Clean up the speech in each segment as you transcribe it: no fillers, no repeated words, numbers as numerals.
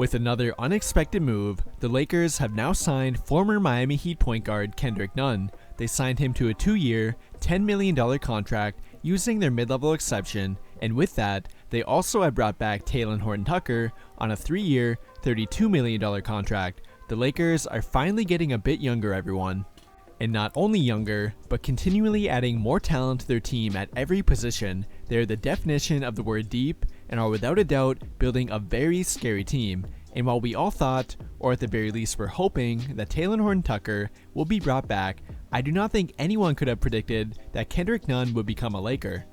With another unexpected move, the Lakers have now signed former Miami Heat point guard Kendrick Nunn. They signed him to a 2-year, $10 million contract using their mid-level exception, and with that, they also have brought back Talen Horton Tucker on a 3-year, $32 million contract. The Lakers are finally getting a bit younger, everyone. And not only younger, but continually adding more talent to their team at every position. They are the definition of the word deep and are without a doubt building a very scary team. And while we all thought, or at the very least were hoping, that Talen Horton Tucker will be brought back, I do not think anyone could have predicted that Kendrick Nunn would become a Laker.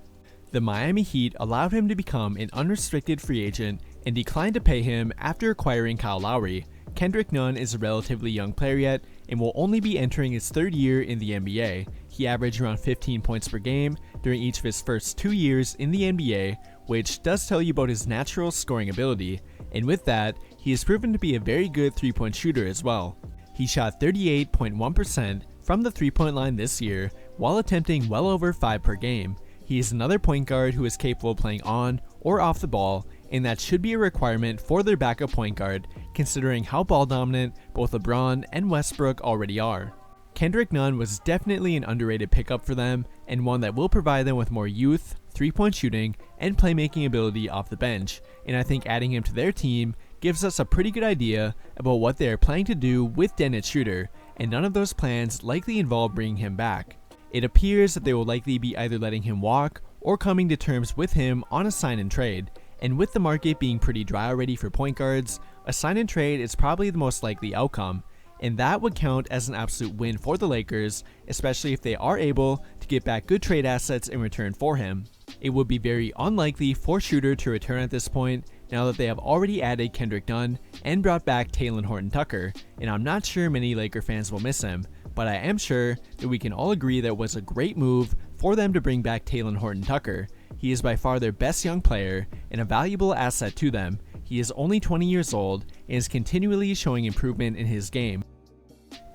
The Miami Heat allowed him to become an unrestricted free agent and declined to pay him after acquiring Kyle Lowry. Kendrick Nunn is a relatively young player yet and will only be entering his 3rd year in the NBA. He averaged around 15 points per game during each of his first 2 years in the NBA, which does tell you about his natural scoring ability, and with that, he has proven to be a very good 3-point shooter as well. He shot 38.1% from the 3-point line this year while attempting well over 5 per game. He is another point guard who is capable of playing on or off the ball, and that should be a requirement for their backup point guard, considering how ball dominant both LeBron and Westbrook already are. Kendrick Nunn was definitely an underrated pickup for them, and one that will provide them with more youth, 3-point shooting, and playmaking ability off the bench, and I think adding him to their team gives us a pretty good idea about what they are planning to do with Dennis Schroder, and none of those plans likely involve bringing him back. It appears that they will likely be either letting him walk or coming to terms with him on a sign and trade. And with the market being pretty dry already for point guards, a sign and trade is probably the most likely outcome, and that would count as an absolute win for the Lakers, especially if they are able to get back good trade assets in return for him. It would be very unlikely for Schroder to return at this point, now that they have already added Kendrick Nunn and brought back Talen Horton Tucker, and I'm not sure many Laker fans will miss him, but I am sure that we can all agree that it was a great move for them to bring back Talen Horton Tucker. He is by far their best young player and a valuable asset to them. He is only 20 years old and is continually showing improvement in his game.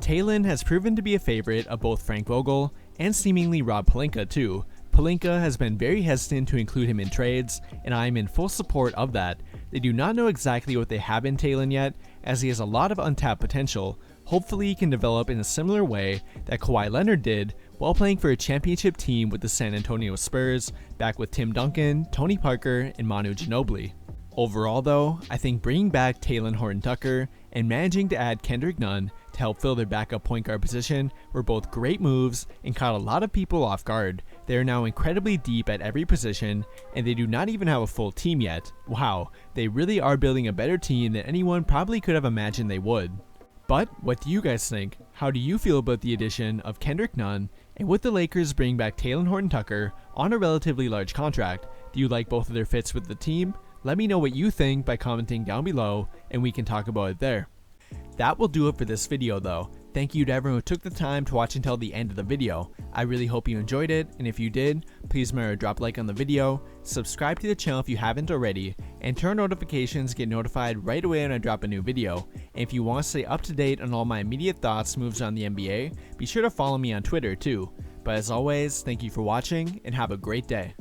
Talen has proven to be a favorite of both Frank Vogel and seemingly Rob Pelinka too. Pelinka has been very hesitant to include him in trades, and I am in full support of that. They do not know exactly what they have in Talen yet, as he has a lot of untapped potential. Hopefully he can develop in a similar way that Kawhi Leonard did while playing for a championship team with the San Antonio Spurs, back with Tim Duncan, Tony Parker, and Manu Ginobili. Overall though, I think bringing back Talen Horton Tucker and managing to add Kendrick Nunn to help fill their backup point guard position were both great moves and caught a lot of people off guard. They are now incredibly deep at every position, and they do not even have a full team yet. Wow, they really are building a better team than anyone probably could have imagined they would. But what do you guys think? How do you feel about the addition of Kendrick Nunn, and with the Lakers bringing back Talen Horton Tucker on a relatively large contract? Do you like both of their fits with the team? Let me know what you think by commenting down below, and we can talk about it there. That will do it for this video though. Thank you to everyone who took the time to watch until the end of the video. I really hope you enjoyed it, and if you did, please remember to drop a like on the video, subscribe to the channel if you haven't already, and turn on notifications to get notified right away when I drop a new video. And if you want to stay up to date on all my immediate thoughts, moves on the NBA, be sure to follow me on Twitter too. But as always, thank you for watching, and have a great day.